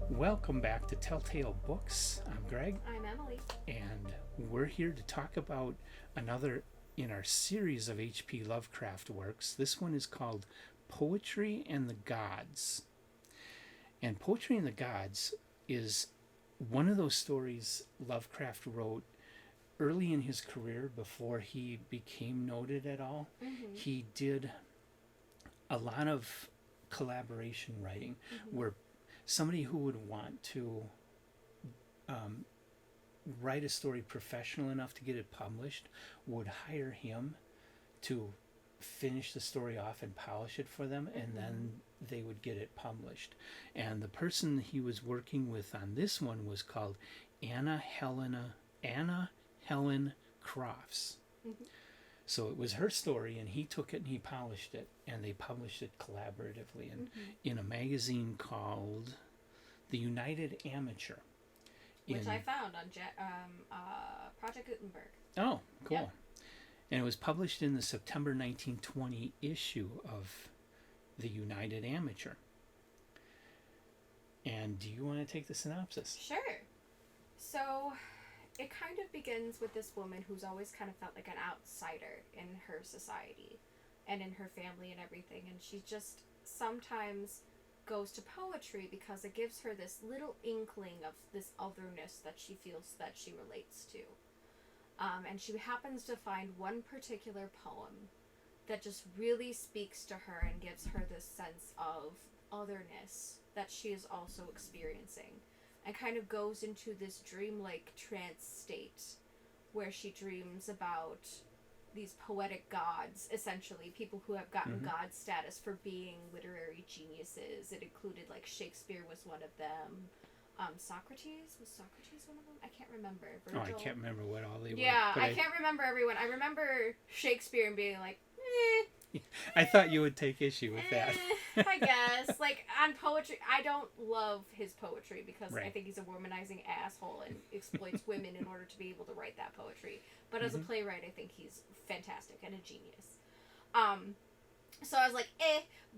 Welcome back to Telltale Books. I'm Greg, I'm Emily. and we're here to talk about another in our series of H.P. Lovecraft works. This one is called Poetry and the Gods. And Poetry and the Gods is one of those stories Lovecraft wrote early in his career before he became noted at all. Mm-hmm. He did a lot of collaboration writing where somebody who would want to write a story professional enough to get it published would hire him to finish the story off and polish it for them, and then they would get it published. And the person he was working with on this one was called Anna Helen Crofts. So it was her story, and he took it and he polished it, and they published it collaboratively in a magazine called The United Amateur. Which I found on Project Gutenberg. Oh, cool. Yep. And it was published in the September 1920 issue of The United Amateur. And do you want to take the synopsis? Sure. So it kind of begins with this woman who's always kind of felt like an outsider in her society and in her family and everything. And she just sometimes goes to poetry because it gives her this little inkling of this otherness that she feels that she relates to. And she happens to find one particular poem that just really speaks to her and gives her this sense of otherness that she is also experiencing, and kind of goes into this dreamlike trance state where she dreams about these poetic gods, essentially, people who have gotten god status for being literary geniuses. It included, like, Shakespeare was one of them. Socrates? Was Socrates one of them? I can't remember. Virgil? Oh, I can't remember what all they were. Yeah, I can't remember everyone. I remember Shakespeare and being like, I thought you would take issue with that. I guess. Like, on poetry, I don't love his poetry because I think he's a womanizing asshole and exploits women in order to be able to write that poetry. But as a playwright, I think he's fantastic and a genius. So I was like,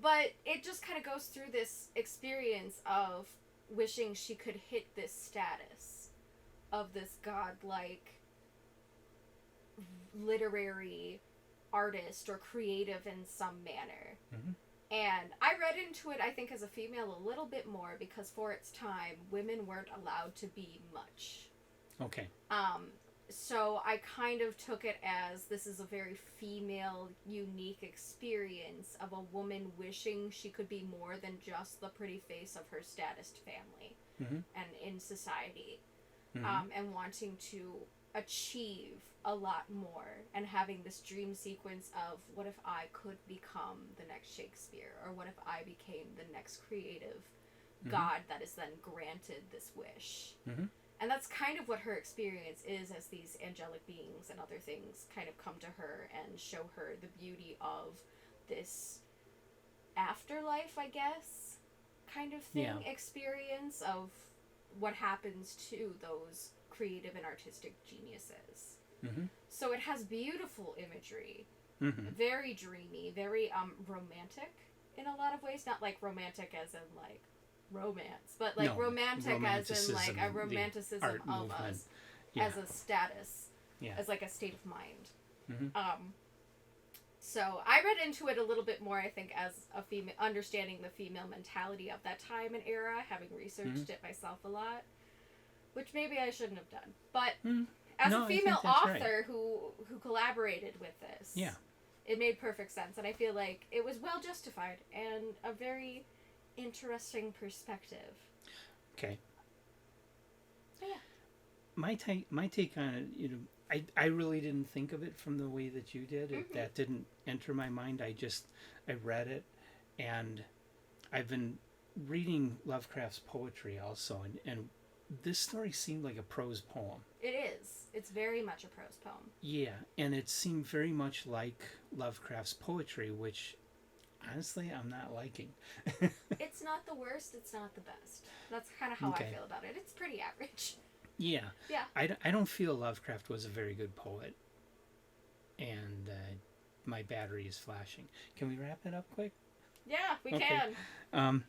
but it just kind of goes through this experience of wishing she could hit this status of this godlike literary artist or creative in some manner. And I read into it, I think, as a female a little bit more because for its time, women weren't allowed to be much. Okay. So I kind of took it as this is a very female, unique experience of a woman wishing she could be more than just the pretty face of her statused family and in society, and wanting to achieve a lot more and having this dream sequence of what if I could become the next Shakespeare, or what if I became the next creative god that is then granted this wish. And that's kind of what her experience is as these angelic beings and other things kind of come to her and show her the beauty of this afterlife, I guess, kind of thing, experience of what happens to those creative and artistic geniuses. So it has beautiful imagery, very dreamy, very romantic in a lot of ways. Not like romantic as in like romance, but like romantic as in like a romanticism of us as a status, as like a state of mind. So I read into it a little bit more, I think, as a female, understanding the female mentality of that time and era, having researched it myself a lot, which maybe I shouldn't have done. But as a female author who collaborated with this, it made perfect sense, and I feel like it was well justified and a very interesting perspective. Okay. But yeah. My take on it, I really didn't think of it from the way that you did. That didn't enter my mind. I read it, and I've been reading Lovecraft's poetry also, and this story seemed like a prose poem. It is. It's very much a prose poem. Yeah, and it seemed very much like Lovecraft's poetry, which honestly I'm not liking. It's not the worst, it's not the best. That's kind of how I feel about it. It's pretty average. Yeah. Yeah. I don't feel Lovecraft was a very good poet. And my battery is flashing. Can we wrap it up quick? Yeah, we can.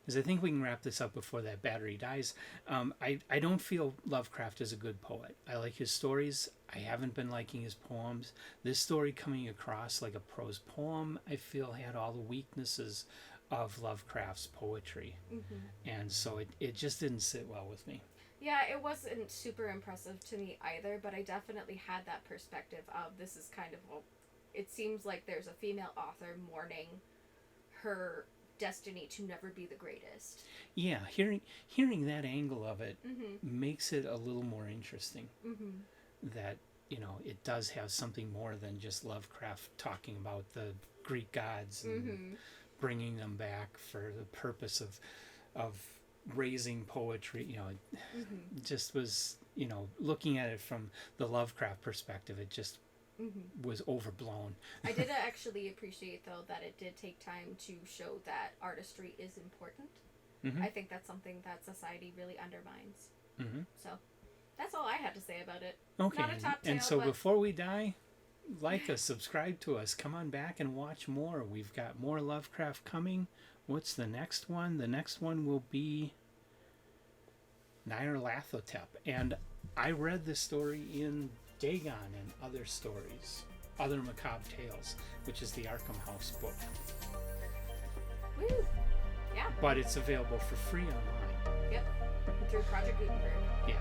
Because I think we can wrap this up before that battery dies. I don't feel Lovecraft is a good poet. I like his stories. I haven't been liking his poems. This story coming across like a prose poem, I feel had all the weaknesses of Lovecraft's poetry. And so it just didn't sit well with me. Yeah, it wasn't super impressive to me either, but I definitely had that perspective of this is kind of it seems like there's a female author mourning her destiny to never be the greatest. Yeah, hearing that angle of it makes it a little more interesting. That, you know, it does have something more than just Lovecraft talking about the Greek gods and bringing them back for the purpose of raising poetry. You know, it just was, you know, looking at it from the Lovecraft perspective, it just was overblown. I did actually appreciate, though, that it did take time to show that artistry is important. I think that's something that society really undermines. So that's all I had to say about it. Okay, Not a top tale, and so but before we die, like us, subscribe to us, come on back and watch more. We've got more Lovecraft coming. What's the next one? The next one will be Nyarlathotep. And I read this story in Dagon and Other Stories, Other Macabre Tales, which is the Arkham House book. woo! Yeah. But it's available for free online. Yep. Through Project Gutenberg. Yeah.